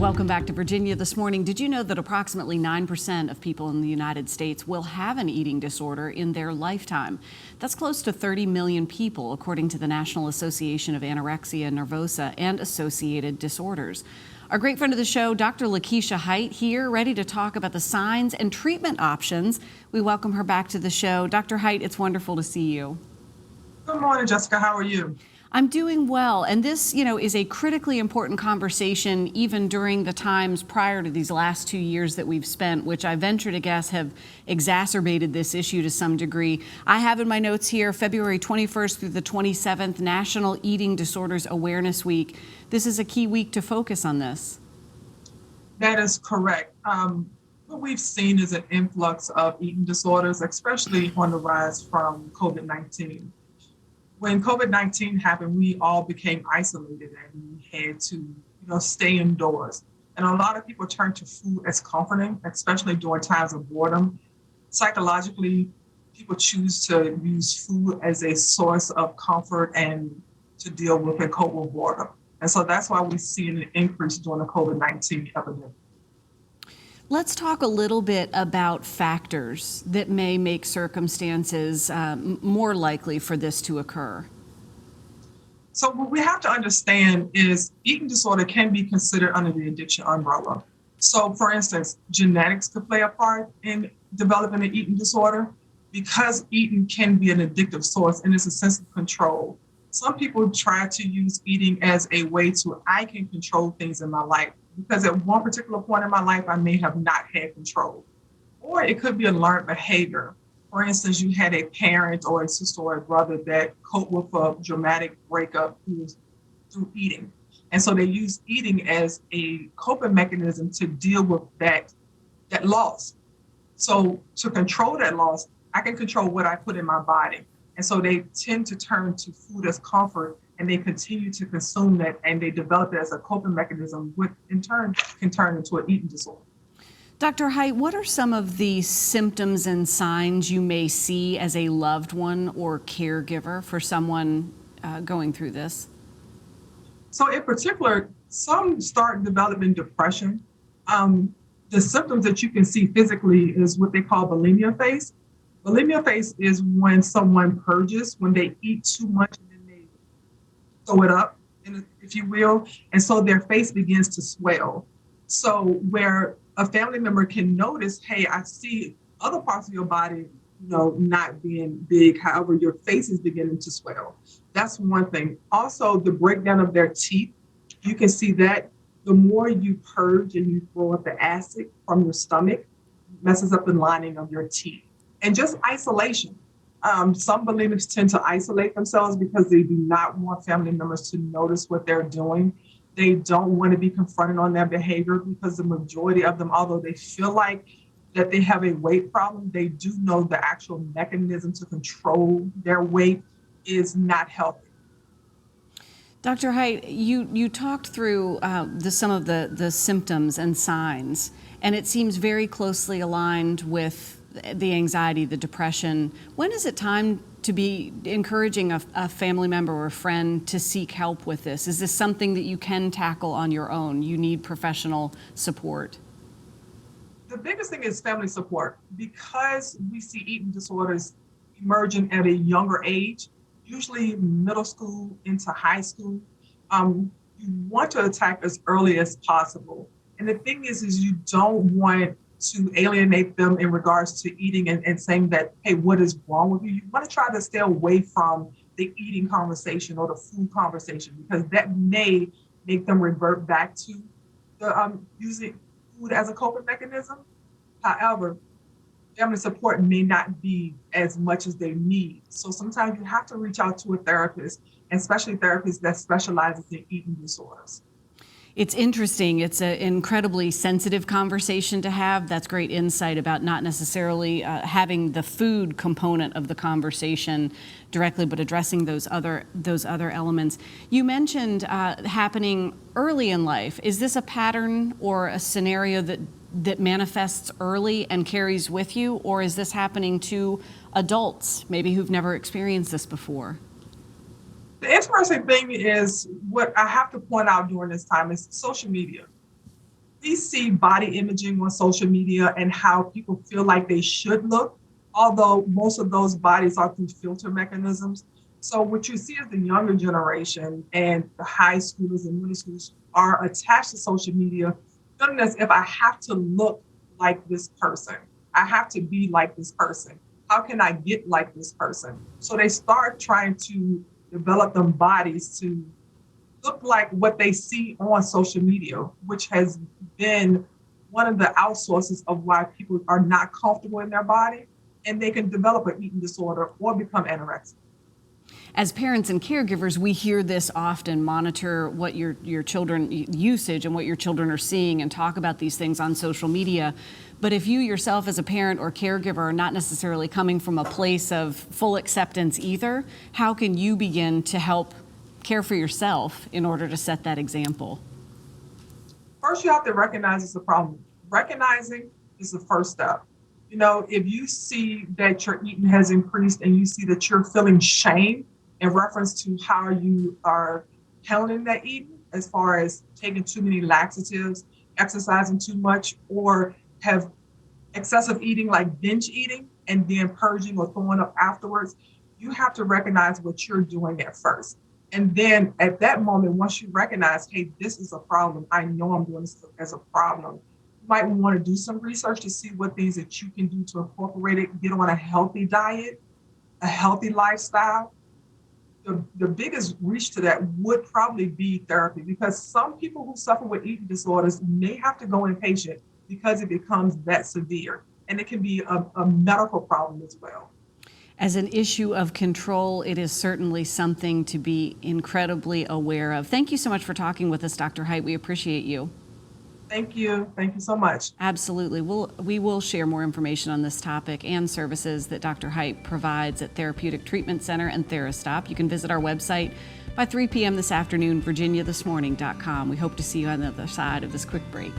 Welcome back to Virginia This Morning. Did you know that approximately 9% of people in the United States will have an eating disorder in their lifetime? That's close to 30 million people, according to the National Association of Anorexia Nervosa and Associated Disorders. Our great friend of the show, Dr. LeKeisha Hite, here, ready to talk about the signs and treatment options. We welcome her back to the show. Dr. Hite, it's wonderful to see you. Good morning, Jessica. How are you? I'm doing well, and this, is a critically important conversation even during the times prior to these last 2 years that we've spent, which I venture to guess have exacerbated this issue to some degree. I have in my notes here February 21st through the 27th, National Eating Disorders Awareness Week. This is a key week to focus on this. That is correct. What we've seen is an influx of eating disorders, especially on the rise from COVID-19. When COVID-19 happened, we all became isolated and we had to, stay indoors. And a lot of people turn to food as comforting, especially during times of boredom. Psychologically, people choose to use food as a source of comfort and to deal with and cope with boredom. And so that's why we see an increase during the COVID-19 epidemic. Let's talk a little bit about factors that may make circumstances more likely for this to occur. So what we have to understand is eating disorder can be considered under the addiction umbrella. So for instance, genetics could play a part in developing an eating disorder because eating can be an addictive source and it's a sense of control. Some people try to use eating as a way to, I can control things in my life. Because at one particular point in my life, I may have not had control. Or it could be a learned behavior. For instance, you had a parent or a sister or a brother that coped with a dramatic breakup through eating. And so they use eating as a coping mechanism to deal with that loss. So to control that loss, I can control what I put in my body. And so they tend to turn to food as comfort and they continue to consume that and they develop it as a coping mechanism, which in turn can turn into an eating disorder. Dr. Hite, what are some of the symptoms and signs you may see as a loved one or caregiver for someone going through this? So in particular, some start developing depression. The symptoms that you can see physically is what they call bulimia face. Bulimia face is when someone purges, when they eat too much and then they throw it up, if you will. And so their face begins to swell. So where a family member can notice, hey, I see other parts of your body, not being big. However, your face is beginning to swell. That's one thing. Also, the breakdown of their teeth. You can see that the more you purge and you throw up the acid from your stomach, messes up the lining of your teeth. And just isolation. Some bulimics tend to isolate themselves because they do not want family members to notice what they're doing. They don't want to be confronted on their behavior because the majority of them, although they feel like that they have a weight problem, they do know the actual mechanism to control their weight is not healthy. Dr. Hite, you talked through some of the symptoms and signs, and it seems very closely aligned with the anxiety, the depression. When is it time to be encouraging a family member or a friend to seek help with this? Is this something that you can tackle on your own? You need professional support? The biggest thing is family support. Because we see eating disorders emerging at a younger age, usually middle school into high school, you want to attack as early as possible. And the thing is you don't want to alienate them in regards to eating and saying that, hey, what is wrong with you? You want to try to stay away from the eating conversation or the food conversation because that may make them revert back to the using food as a coping mechanism. However, family support may not be as much as they need. So sometimes you have to reach out to a therapist, and especially therapists that specializes in eating disorders. It's interesting. It's an incredibly sensitive conversation to have. That's great insight about not necessarily having the food component of the conversation directly, but addressing those other elements. You mentioned happening early in life. Is this a pattern or a scenario that manifests early and carries with you, or is this happening to adults, maybe who've never experienced this before? The interesting thing is what I have to point out during this time is social media. we see body imaging on social media and how people feel like they should look, although most of those bodies are through filter mechanisms. So what you see is the younger generation and the high schoolers and middle schoolers are attached to social media, feeling as if I have to look like this person. I have to be like this person. How can I get like this person? So they start trying to develop them bodies to look like what they see on social media, which has been one of the outsources of why people are not comfortable in their body and they can develop an eating disorder or become anorexic. As parents and caregivers, we hear this often: monitor what your children usage and what your children are seeing, and talk about these things on social media. But if you yourself as a parent or caregiver are not necessarily coming from a place of full acceptance either, how can you begin to help care for yourself in order to set that example? First, you have to recognize it's a problem. Recognizing is the first step. You know, if you see that your eating has increased and you see that you're feeling shame in reference to how you are handling that eating, as far as taking too many laxatives, exercising too much, or have excessive eating like binge eating and then purging or throwing up afterwards, you have to recognize what you're doing at first. And then at that moment, once you recognize, hey, this is a problem, I know I'm doing this as a problem, you might want to do some research to see what things that you can do to incorporate it, get on a healthy diet, a healthy lifestyle. The biggest reach to that would probably be therapy, because some people who suffer with eating disorders may have to go inpatient because it becomes that severe. And it can be a medical problem as well. As an issue of control, it is certainly something to be incredibly aware of. Thank you so much for talking with us, Dr. Hite. We appreciate you. Thank you. Thank you so much. Absolutely. We will share more information on this topic and services that Dr. Hite provides at Therapeutic Treatment Center and Therastop. You can visit our website by 3 p.m. this afternoon, virginiathismorning.com. We hope to see you on the other side of this quick break.